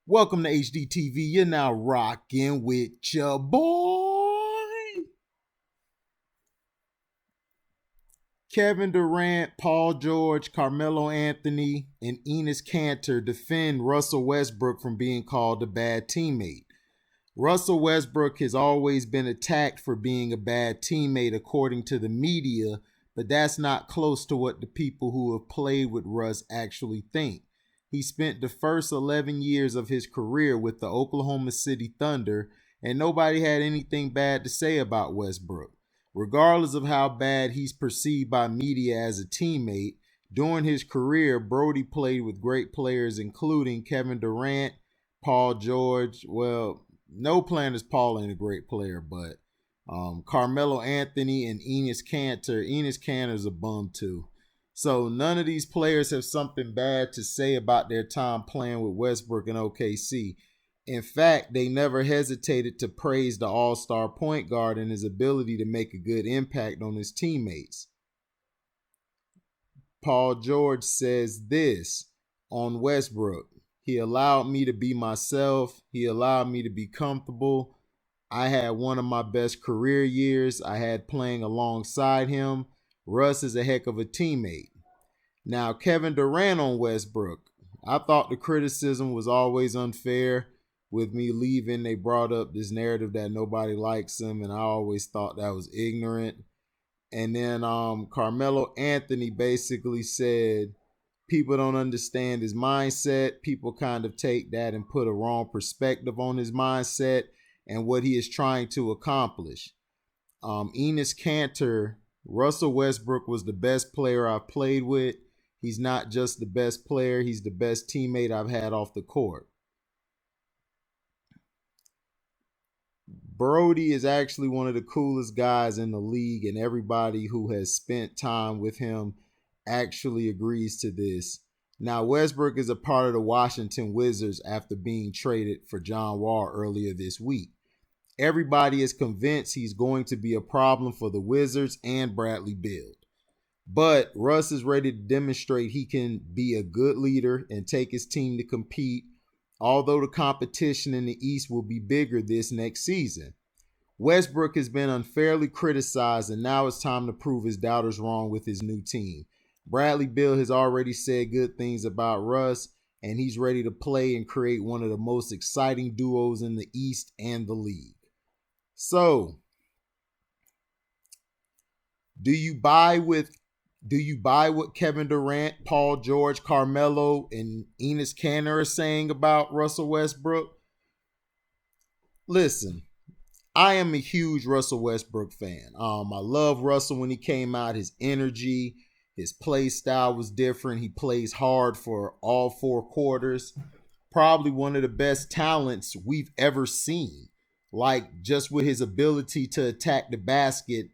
Welcome to HDTV. You're now rocking with your boy. Kevin Durant, Paul George, Carmelo Anthony, and Enes Kanter defend Russell Westbrook from being called a bad teammate. Russell Westbrook has always been attacked for being a bad teammate according to the media, but that's not close to what the people who have played with Russ actually think. He spent the first 11 years of his career with the Oklahoma City Thunder, and nobody had anything bad to say about Westbrook. Regardless of how bad he's perceived by media as a teammate, during his career, Brody played with great players including Kevin Durant, Paul George. Well, no Planners Paul ain't a great player, but Carmelo Anthony and Enes Kanter. Enes Kanter's a bum too. So none of these players have something bad to say about their time playing with Westbrook and OKC. In fact, they never hesitated to praise the all-star point guard and his ability to make a good impact on his teammates. Paul George says this on Westbrook: he allowed me to be myself. He allowed me to be comfortable. I had one of my best career years I had playing alongside him. Russ is a heck of a teammate. Now, Kevin Durant on Westbrook. I thought the criticism was always unfair. With me leaving, they brought up this narrative that nobody likes him, and I always thought that was ignorant. And then Carmelo Anthony basically said people don't understand his mindset. People kind of take that and put a wrong perspective on his mindset and what he is trying to accomplish. Enes Kanter, Russell Westbrook was the best player I've played with. He's not just the best player, he's the best teammate I've had off the court. Brody is actually one of the coolest guys in the league, and everybody who has spent time with him actually agrees to this. Now, Westbrook is a part of the Washington Wizards after being traded for John Wall earlier this week. Everybody is convinced he's going to be a problem for the Wizards and Bradley Beal. But Russ is ready to demonstrate he can be a good leader and take his team to compete, although the competition in the East will be bigger this next season. Westbrook has been unfairly criticized, and now it's time to prove his doubters wrong with his new team. Bradley Beal has already said good things about Russ, and he's ready to play and create one of the most exciting duos in the East and the league. So, do you buy what Kevin Durant, Paul George, Carmelo, and Enes Kanter are saying about Russell Westbrook? Listen, I am a huge Russell Westbrook fan. I love Russell when he came out. His energy, his play style was different. He plays hard for all four quarters. Probably one of the best talents we've ever seen. Like, just with his ability to attack the basket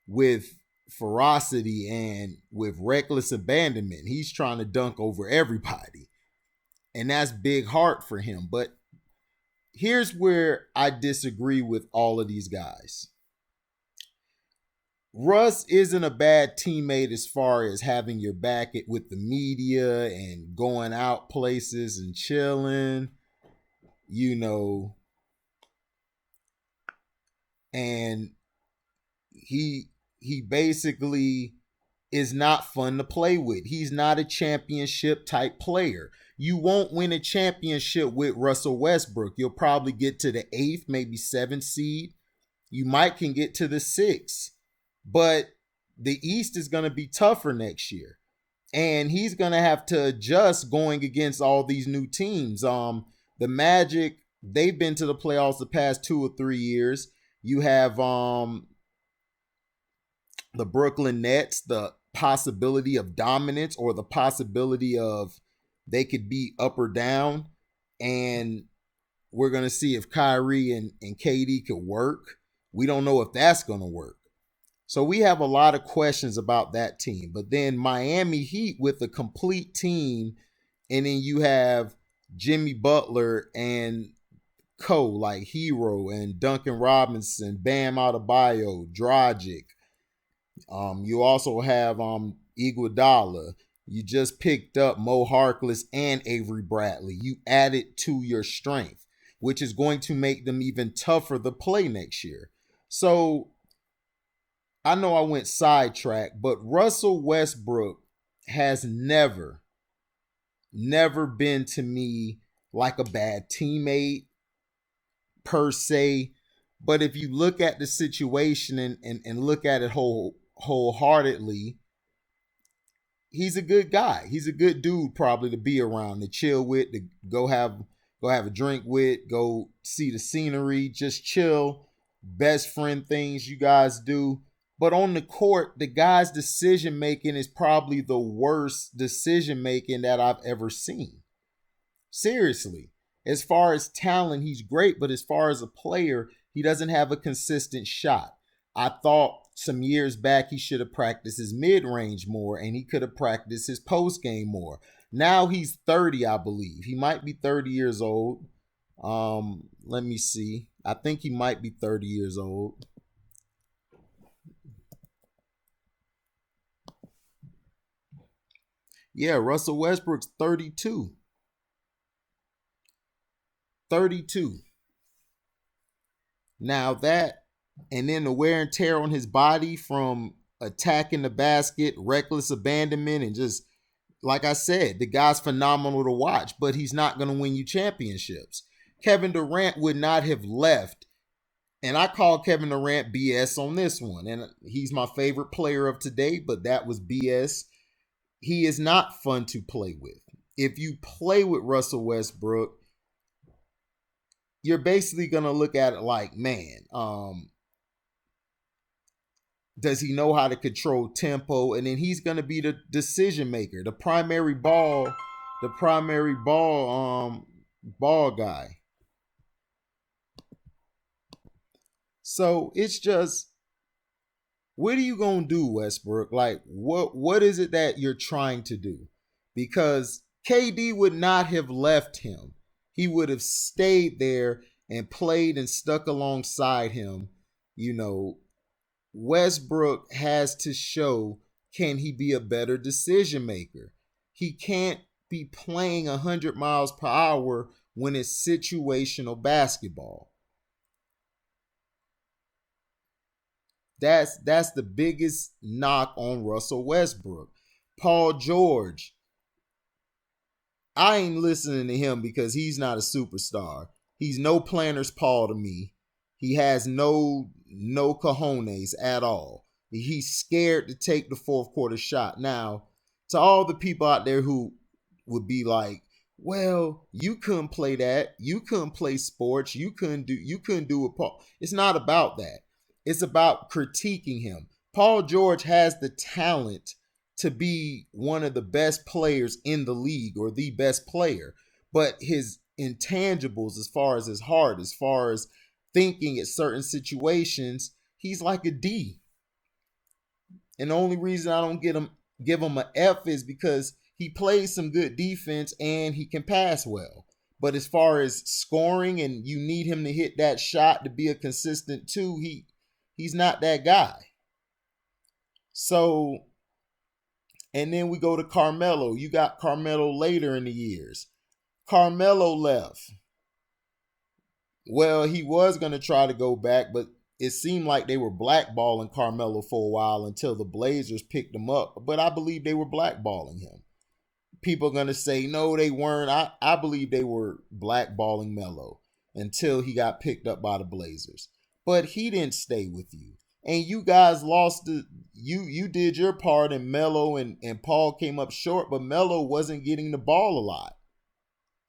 with ferocity and with reckless abandonment. He's trying to dunk over everybody. And that's big heart for him. But here's where I disagree with all of these guys. Russ isn't a bad teammate as far as having your back with the media and going out places and chilling, and he basically is not fun to play with. He's not a championship type player. You won't win a championship with Russell Westbrook. You'll probably get to the 8th, maybe 7th seed. You might can get to the 6th. But the East is going to be tougher next year. And he's going to have to adjust going against all these new teams. The Magic, they've been to the playoffs the past 2 or 3 years. You have the Brooklyn Nets, the possibility of dominance or the possibility of they could be up or down. And we're going to see if Kyrie and KD could work. We don't know if that's going to work. So we have a lot of questions about that team. But then Miami Heat with a complete team, and then you have Jimmy Butler and like Hero and Duncan Robinson, Bam Adebayo, Dragic. You also have Iguodala. You just picked up Mo Harkless and Avery Bradley. You added to your strength, which is going to make them even tougher to play next year. So I know I went sidetracked, but Russell Westbrook has never been to me like a bad teammate per se. But if you look at the situation and look at it wholeheartedly, he's a good guy. He's a good dude probably to be around, to chill with, to go have a drink with, go see the scenery, just chill. Best friend things you guys do. But on the court, the guy's decision making is probably the worst decision making that I've ever seen. Seriously. As far as talent, he's great, but as far as a player, he doesn't have a consistent shot. I thought some years back he should have practiced his mid-range more and he could have practiced his post-game more. Now he's 30, I believe. He might be 30 years old. Let me see. I think he might be 30 years old. Yeah, Russell Westbrook's 32. 32. Now that, and then the wear and tear on his body from attacking the basket, reckless abandonment, and just, like I said, the guy's phenomenal to watch, but he's not going to win you championships. Kevin Durant would not have left. And I call Kevin Durant BS on this one. And he's my favorite player of today, but that was BS. He is not fun to play with. If you play with Russell Westbrook, you're basically going to look at it like, man, does he know how to control tempo? And then he's going to be the decision maker, the primary ball guy. So it's just, what are you going to do, Westbrook? Like, what is it that you're trying to do? Because KD would not have left him. He would have stayed there and played and stuck alongside him. You know, Westbrook has to show, can he be a better decision maker? He can't be playing 100 miles per hour when it's situational basketball. That's the biggest knock on Russell Westbrook. Paul George, I ain't listening to him because he's not a superstar. He's no Planner's Paul to me. He has no cojones at all. He's scared to take the fourth quarter shot. Now, to all the people out there who would be like, well, you couldn't play that. You couldn't play sports. You couldn't do it, Paul. It's not about that. It's about critiquing him. Paul George has the talent to be one of the best players in the league or the best player. But his intangibles, as far as his heart, as far as thinking at certain situations, he's like a D. And the only reason I don't give him an F is because he plays some good defense and he can pass well. But as far as scoring and you need him to hit that shot to be a consistent two, he's not that guy. So, and then we go to Carmelo. You got Carmelo later in the years. Carmelo left. Well, he was going to try to go back, but it seemed like they were blackballing Carmelo for a while until the Blazers picked him up. But I believe they were blackballing him. People are going to say, no, they weren't. I believe they were blackballing Melo until he got picked up by the Blazers. But he didn't stay with you. And you guys lost you did your part, and Melo and Paul came up short, but Melo wasn't getting the ball a lot.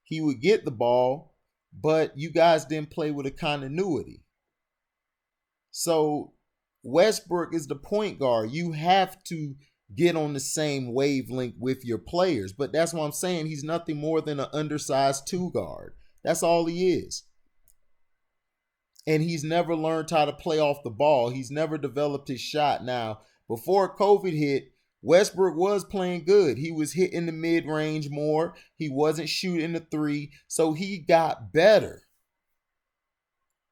He would get the ball, but you guys didn't play with a continuity. So Westbrook is the point guard. You have to get on the same wavelength with your players. But that's what I'm saying. He's nothing more than an undersized two guard. That's all he is. And he's never learned how to play off the ball. He's never developed his shot. Now, before COVID hit, Westbrook was playing good. He was hitting the mid-range more. He wasn't shooting the three. So he got better.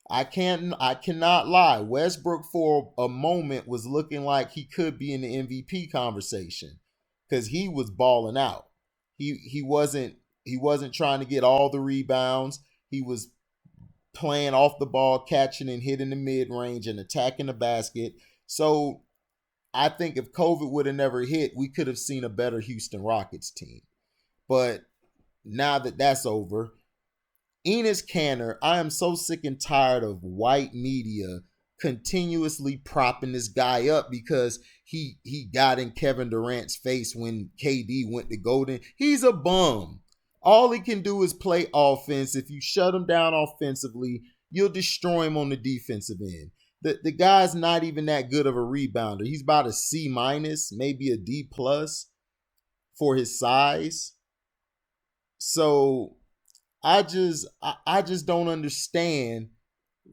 I cannot lie. Westbrook for a moment was looking like he could be in the MVP conversation because he was balling out. He wasn't trying to get all the rebounds. He was playing off the ball, catching and hitting the mid range and attacking the basket. So I think if COVID would have never hit, we could have seen a better Houston Rockets team. But now that that's over, Enes Kanter, I am so sick and tired of white media continuously propping this guy up because he got in Kevin Durant's face when KD went to Golden. He's a bum. All he can do is play offense. If you shut him down offensively, you'll destroy him on the defensive end. The guy's not even that good of a rebounder. He's about a C minus, maybe a D plus for his size. So I just don't understand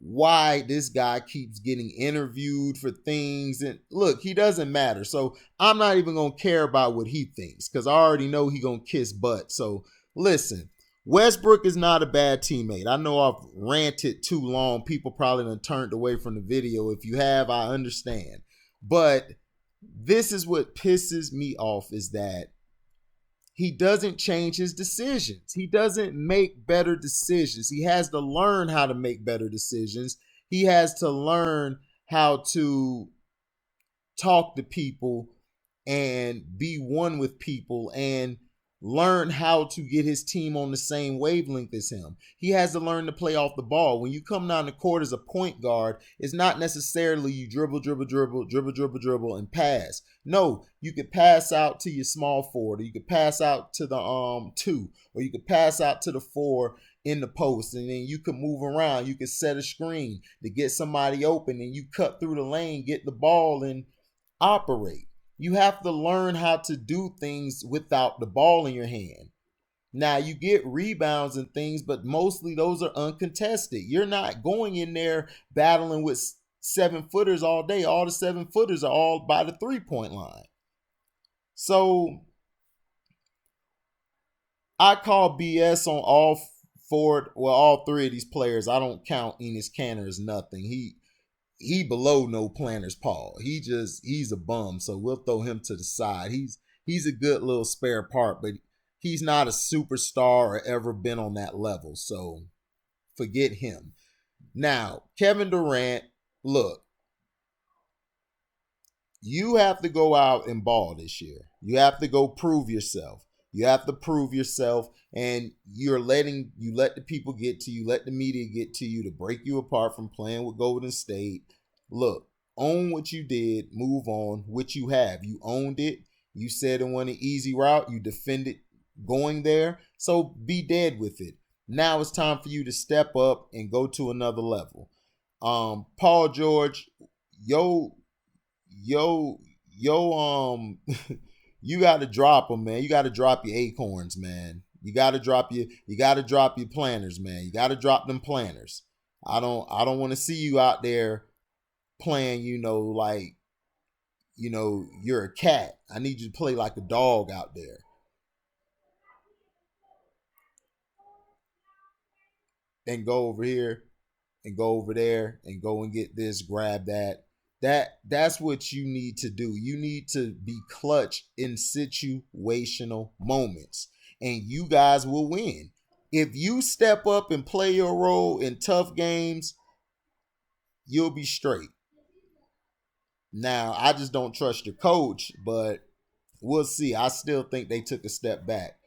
why this guy keeps getting interviewed for things. And look, he doesn't matter. So I'm not even going to care about what he thinks because I already know he going to kiss butt. So listen, Westbrook is not a bad teammate. I know I've ranted too long. People probably done turned away from the video. If you have, I understand. But this is what pisses me off is that he doesn't change his decisions. He doesn't make better decisions. He has to learn how to make better decisions. He has to learn how to talk to people and be one with people and learn how to get his team on the same wavelength as him. He has to learn to play off the ball. When you come down the court as a point guard, it's not necessarily you dribble, and pass. No, you could pass out to your small forward, or you could pass out to the 2, or you could pass out to the 4 in the post, and then you could move around. You could set a screen to get somebody open, and you cut through the lane, get the ball, and operate. You have to learn how to do things without the ball in your hand. Now, you get rebounds and things, but mostly those are uncontested. You're not going in there battling with 7-footers all day. All the 7-footers are all by the 3-point line. So I call BS on all 3 of these players. I don't count Enes Kanter as nothing. He below no planner's Paul. He's a bum, so we'll throw him to the side. He's a good little spare part, but he's not a superstar or ever been on that level, so forget him. Now, Kevin Durant, look, you have to go out and ball this year. You have to go prove yourself. You have to prove yourself, and you let the people get to you, let the media get to you to break you apart from playing with Golden State. Look, own what you did, move on, what you have. You owned it. You said it went an easy route. You defended going there. So be dead with it. Now it's time for you to step up and go to another level. Paul George, yo, you got to drop them, man. You got to drop your acorns, man. You got to drop your planners, man. You got to drop them planners. I don't want to see you out there playing, like, you're a cat. I need you to play like a dog out there. And go over here and go over there and go and get this, grab that. That's what you need to do. You need to be clutch in situational moments, and you guys will win. If you step up and play your role in tough games, you'll be straight. Now, I just don't trust your coach, but we'll see. I still think they took a step back.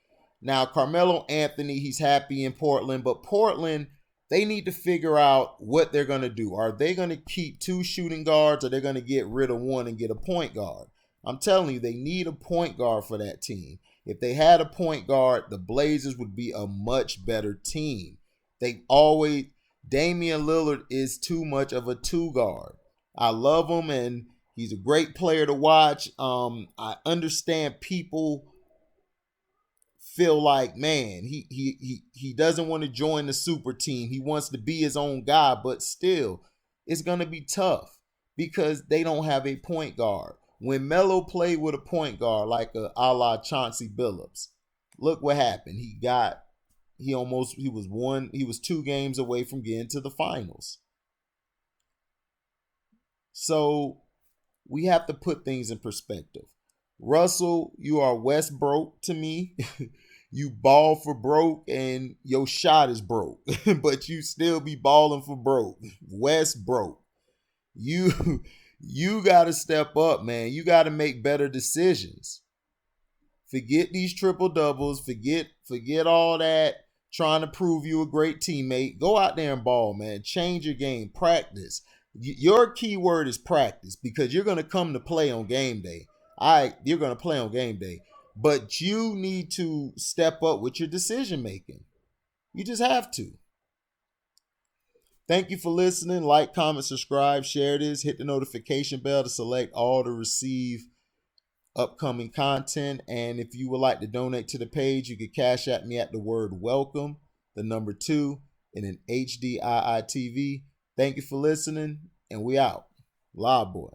Now, Carmelo Anthony, he's happy in Portland, but Portland, they need to figure out what they're going to do. Are they going to keep 2 shooting guards, or they're going to get rid of 1 and get a point guard? I'm telling you, they need a point guard for that team. If they had a point guard, the Blazers would be a much better team. Damian Lillard is too much of a 2 guard. I love him, and he's a great player to watch. I understand people feel like, man, he doesn't want to join the super team. He wants to be his own guy, but still, it's going to be tough because they don't have a point guard. When Melo played with a point guard like a la Chauncey Billups, look what happened. He was 2 games away from getting to the finals. So we have to put things in perspective. Russell, you are Westbroke to me. You ball for broke and your shot is broke, but you still be balling for broke. Westbroke. You you got to step up, man. You got to make better decisions. Forget these triple doubles. Forget all that trying to prove you a great teammate. Go out there and ball, man. Change your game. Practice. Your key word is practice because you're going to come to play on game day. All right, you're going to play on game day. But you need to step up with your decision making. You just have to. Thank you for listening. Like, comment, subscribe, share this. Hit the notification bell to select all to receive upcoming content. And if you would like to donate to the page, you can cash at me at the word welcome, the number 2, and an HDIITV. Thank you for listening, and we out. Live boy.